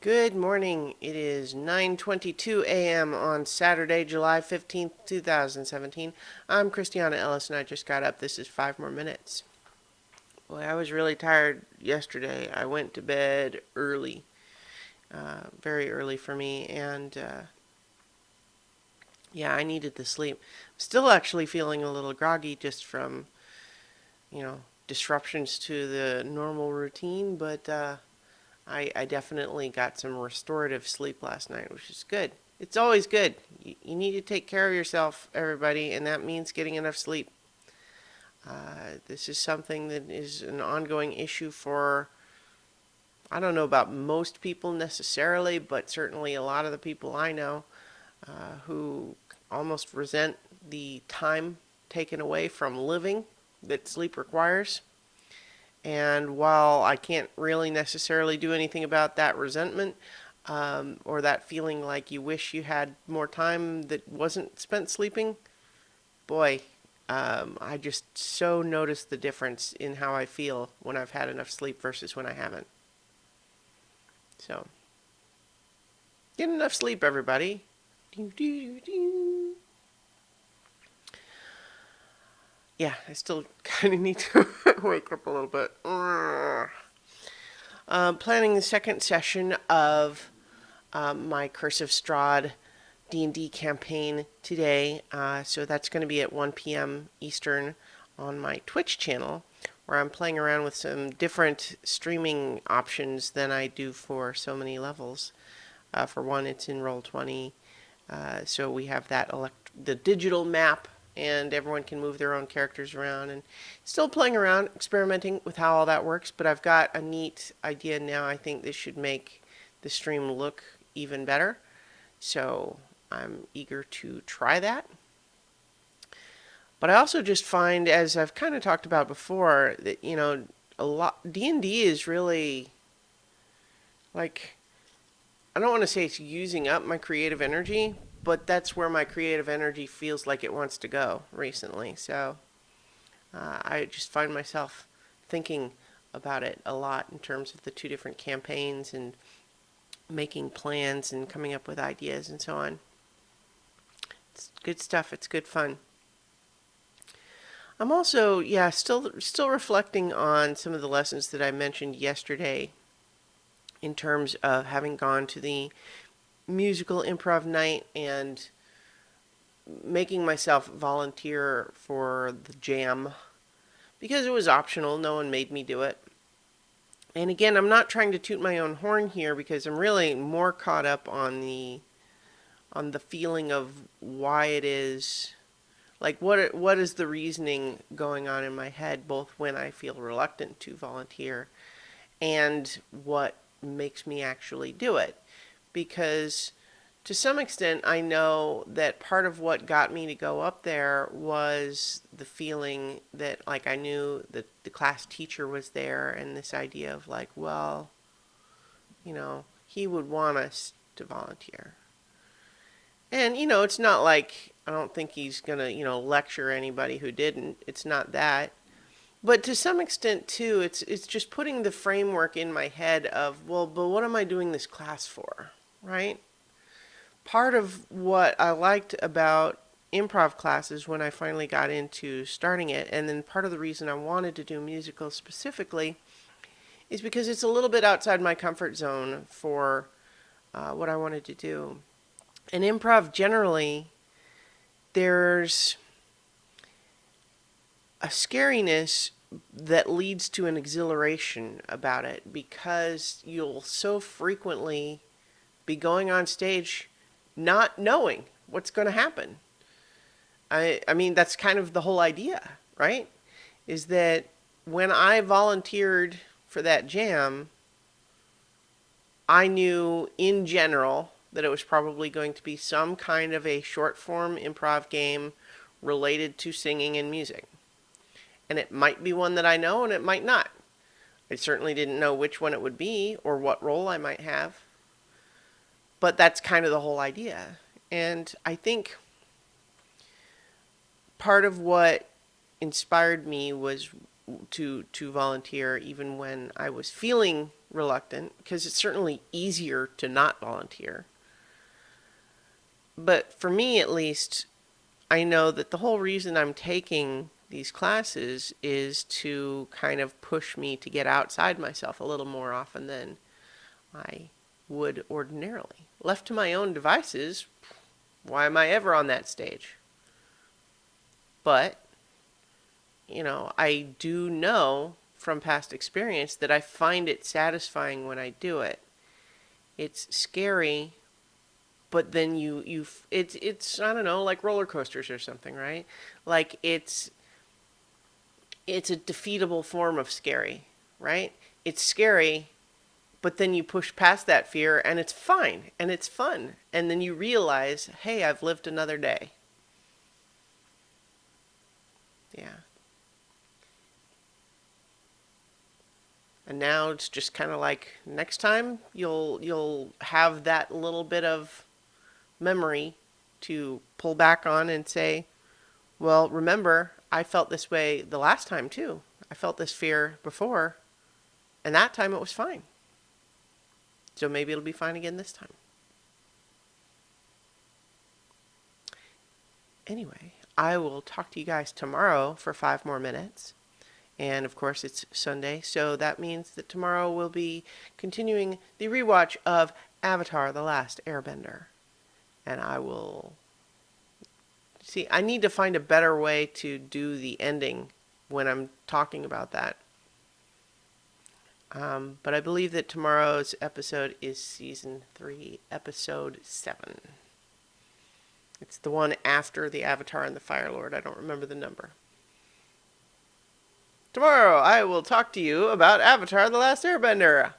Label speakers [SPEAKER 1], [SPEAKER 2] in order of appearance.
[SPEAKER 1] Good morning. It is 9:22 a.m. on Saturday, July 15th, 2017. I'm Christiana Ellis and I just got up. This is 5 more minutes. Boy, I was really tired yesterday. I went to bed early, very early for me, and yeah, I needed the sleep. Still actually feeling a little groggy just from, disruptions to the normal routine, but I definitely got some restorative sleep last night, which is good. It's always good. You need to take care of yourself, everybody, and that means getting enough sleep. This is something that is an ongoing issue for, I don't know about most people necessarily, but certainly a lot of the people I know who almost resent the time taken away from living that sleep requires. And while I can't really necessarily do anything about that resentment or that feeling like you wish you had more time that wasn't spent sleeping, boy, I just so notice the difference in how I feel when I've had enough sleep versus when I haven't. So, get enough sleep, everybody. Do, do, do. Yeah, I still kind of need to wake up a little bit. Planning the second session of my Cursive Strahd D&D campaign today. So that's going to be at 1 p.m. Eastern on my Twitch channel, where I'm playing around with some different streaming options than I do for so many levels. For one, it's in Roll20, so we have that the digital map, and everyone can move their own characters around, and still playing around, experimenting with how all that works. But I've got a neat idea now. I think this should make the stream look even better, so I'm eager to try that. But I also just find, as I've kind of talked about before, that a lot D&D is really like, I don't want to say it's using up my creative energy, but that's where my creative energy feels like it wants to go recently. So I just find myself thinking about it a lot in terms of the two different campaigns and making plans and coming up with ideas and so on. It's good stuff. It's good fun. I'm also, still reflecting on some of the lessons that I mentioned yesterday in terms of having gone to the musical improv night and making myself volunteer for the jam because it was optional. No one made me do it. And again, I'm not trying to toot my own horn here because I'm really more caught up on the feeling of why it is, like what is the reasoning going on in my head, both when I feel reluctant to volunteer and what makes me actually do it. Because to some extent, I know that part of what got me to go up there was the feeling that, like, I knew that the class teacher was there, and this idea of, like, well, he would want us to volunteer. And, it's not like I don't think he's going to, lecture anybody who didn't. It's not that. But to some extent, too, it's just putting the framework in my head of, well, but what am I doing this class for, right? Part of what I liked about improv classes when I finally got into starting it, and then part of the reason I wanted to do musicals specifically, is because it's a little bit outside my comfort zone for what I wanted to do. And improv generally, there's a scariness that leads to an exhilaration about it because you'll so frequently be going on stage not knowing what's going to happen. I mean, that's kind of the whole idea, right? Is that when I volunteered for that jam, I knew in general that it was probably going to be some kind of a short form improv game related to singing and music. And it might be one that I know and it might not. I certainly didn't know which one it would be or what role I might have. But that's kind of the whole idea. And I think part of what inspired me was to volunteer even when I was feeling reluctant because it's certainly easier to not volunteer. But for me, at least, I know that the whole reason I'm taking these classes is to kind of push me to get outside myself a little more often than I would ordinarily. Left to my own devices, why am I ever on that stage? But, I do know from past experience that I find it satisfying when I do it. It's scary, but then it's I don't know, like roller coasters or something, right? Like it's a defeatable form of scary, right? It's scary, but then you push past that fear and it's fine and it's fun. And then you realize, hey, I've lived another day. Yeah. And now it's just kind of like next time you'll have that little bit of memory to pull back on and say, well, remember, I felt this way the last time too. I felt this fear before, and that time it was fine. So maybe it'll be fine again this time. Anyway, I will talk to you guys tomorrow for 5 more minutes. And of course, it's Sunday, so that means that tomorrow we'll be continuing the rewatch of Avatar: The Last Airbender. And I will see, I need to find a better way to do the ending when I'm talking about that. But I believe that tomorrow's episode is season 3, episode 7. It's the one after the Avatar and the Fire Lord. I don't remember the number. Tomorrow I will talk to you about Avatar: The Last Airbender.